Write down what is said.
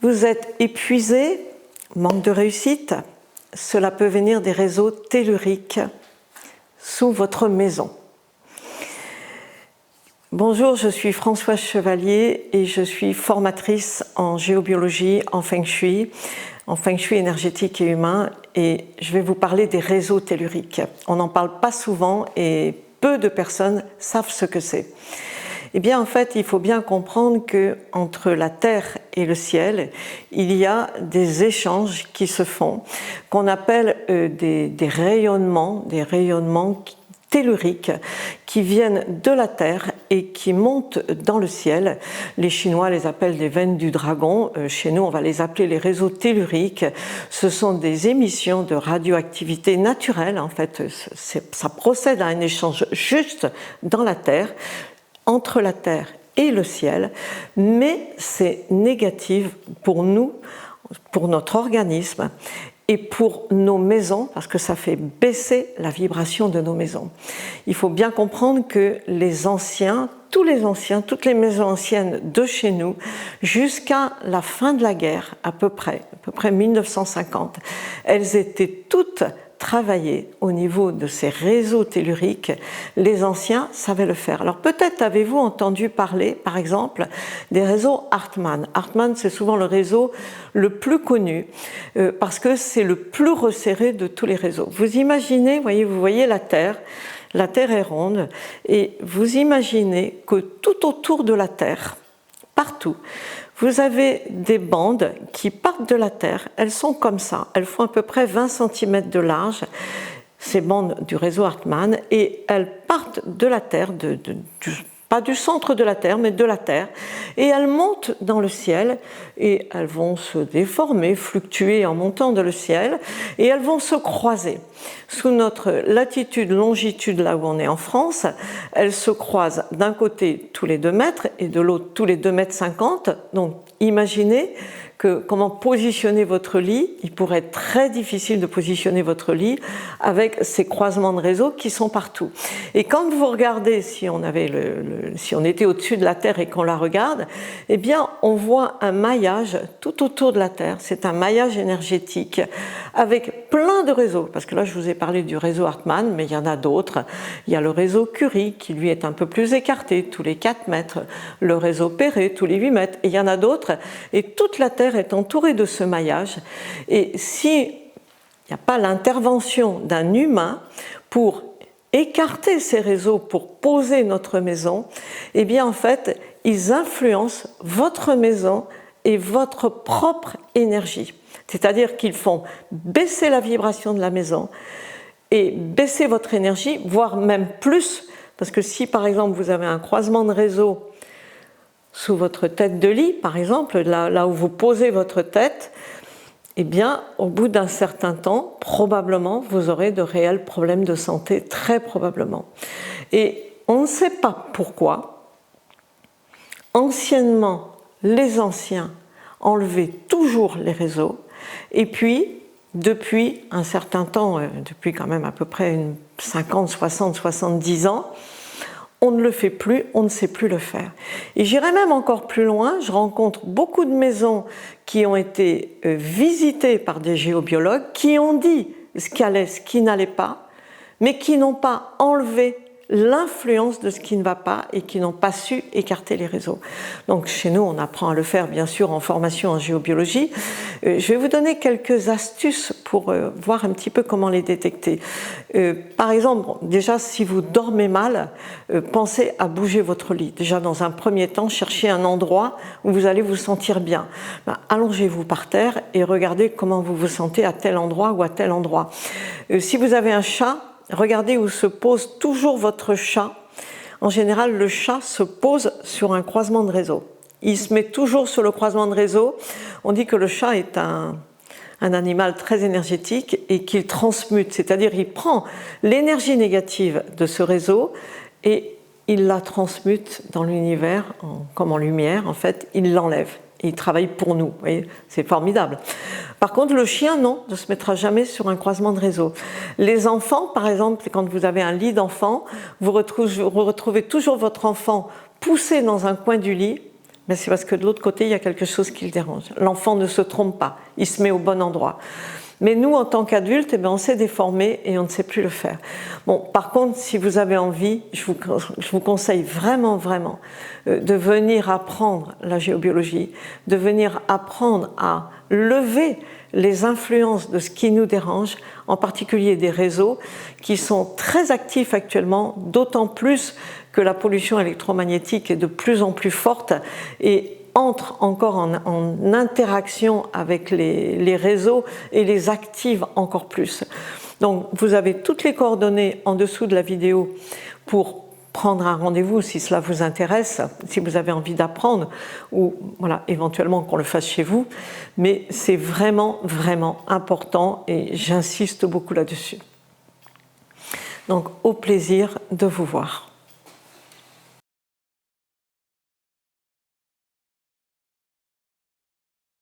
Vous êtes épuisé, manque de réussite, cela peut venir des réseaux telluriques sous votre maison. Bonjour, je suis Françoise Chevalier et je suis formatrice en géobiologie, en feng shui énergétique et humain, et je vais vous parler des réseaux telluriques. On n'en parle pas souvent et peu de personnes savent ce que c'est. Eh bien, en fait, il faut bien comprendre qu'entre la Terre et le ciel, il y a des échanges qui se font, qu'on appelle des rayonnements telluriques qui viennent de la Terre et qui montent dans le ciel. Les Chinois les appellent les veines du dragon. Chez nous, on va les appeler les réseaux telluriques. Ce sont des émissions de radioactivité naturelle. En fait, ça procède à un échange juste dans la Terre, entre la Terre et le ciel, mais c'est négatif pour nous, pour notre organisme et pour nos maisons, parce que ça fait baisser la vibration de nos maisons. Il faut bien comprendre que les anciens, toutes les maisons anciennes de chez nous, jusqu'à la fin de la guerre, à peu près 1950, elles étaient toutes travailler au niveau de ces réseaux telluriques. Les anciens savaient le faire. Alors peut-être avez-vous entendu parler, par exemple, des réseaux Hartmann. Hartmann, c'est souvent le réseau le plus connu parce que c'est le plus resserré de tous les réseaux. Vous imaginez, vous voyez la Terre est ronde et vous imaginez que tout autour de la Terre, partout, vous avez des bandes qui partent de la Terre, elles sont comme ça, elles font à peu près 20 cm de large, ces bandes du réseau Hartmann, et elles partent de la Terre, pas du centre de la Terre, mais de la Terre, et elles montent dans le ciel, et elles vont se déformer, fluctuer en montant dans le ciel, et elles vont se croiser. Sous notre latitude, longitude, là où on est en France, elles se croisent d'un côté tous les 2 mètres et de l'autre tous les 2,50 m. Donc imaginez comment positionner votre lit. Il pourrait être très difficile de positionner votre lit avec ces croisements de réseaux qui sont partout. Et quand vous regardez, si on était au-dessus de la Terre et qu'on la regarde, eh bien on voit un maillage tout autour de la Terre. C'est un maillage énergétique avec plein de réseaux, parce que là je vous ai parlé du réseau Hartmann, mais il y en a d'autres. Il y a le réseau Curie qui lui est un peu plus écarté, tous les 4 mètres, le réseau Perret tous les 8 mètres, et il y en a d'autres, et toute la Terre est entourée de ce maillage. Et s'il n'y a pas l'intervention d'un humain pour écarter ces réseaux, pour poser notre maison, eh bien en fait, ils influencent votre maison et votre propre énergie. C'est-à-dire qu'ils font baisser la vibration de la maison et baisser votre énergie, voire même plus, parce que si par exemple vous avez un croisement de réseau sous votre tête de lit, par exemple, là où vous posez votre tête, eh bien, au bout d'un certain temps, probablement, vous aurez de réels problèmes de santé, très probablement. Et on ne sait pas pourquoi. Anciennement, les anciens enlevaient toujours les réseaux, et puis, depuis un certain temps, depuis quand même à peu près 50, 60, 70 ans, on ne le fait plus, on ne sait plus le faire. Et j'irai même encore plus loin, je rencontre beaucoup de maisons qui ont été visitées par des géobiologues, qui ont dit ce qui allait, ce qui n'allait pas, mais qui n'ont pas enlevé l'influence de ce qui ne va pas et qui n'ont pas su écarter les réseaux. Donc chez nous, on apprend à le faire bien sûr en formation en géobiologie. Je vais vous donner quelques astuces pour voir un petit peu comment les détecter. Par exemple, déjà si vous dormez mal, pensez à bouger votre lit. Déjà dans un premier temps, cherchez un endroit où vous allez vous sentir bien. Allongez-vous par terre et regardez comment vous vous sentez à tel endroit ou à tel endroit. Si vous avez un chat, regardez où se pose toujours votre chat. En général, le chat se pose sur un croisement de réseau. Il se met toujours sur le croisement de réseau. On dit que le chat est un animal très énergétique et qu'il transmute, c'est-à-dire il prend l'énergie négative de ce réseau et il la transmute dans l'univers, comme en lumière, en fait, il l'enlève. Il travaille pour nous, vous voyez, c'est formidable. Par contre, le chien, non, ne se mettra jamais sur un croisement de réseau. Les enfants, par exemple, quand vous avez un lit d'enfant, vous retrouvez toujours votre enfant poussé dans un coin du lit, Mais c'est parce que de l'autre côté, il y a quelque chose qui le dérange. L'enfant ne se trompe pas, il se met au bon endroit. Mais nous, en tant qu'adultes, on s'est déformé et on ne sait plus le faire. Bon, par contre, si vous avez envie, je vous conseille vraiment, vraiment de venir apprendre la géobiologie, de venir apprendre à lever les influences de ce qui nous dérange, en particulier des réseaux qui sont très actifs actuellement, d'autant plus que la pollution électromagnétique est de plus en plus forte et entre encore en interaction avec les réseaux et les active encore plus. Donc vous avez toutes les coordonnées en dessous de la vidéo pour prendre un rendez-vous si cela vous intéresse, si vous avez envie d'apprendre ou voilà, éventuellement qu'on le fasse chez vous. Mais c'est vraiment, vraiment important et j'insiste beaucoup là-dessus. Donc au plaisir de vous voir.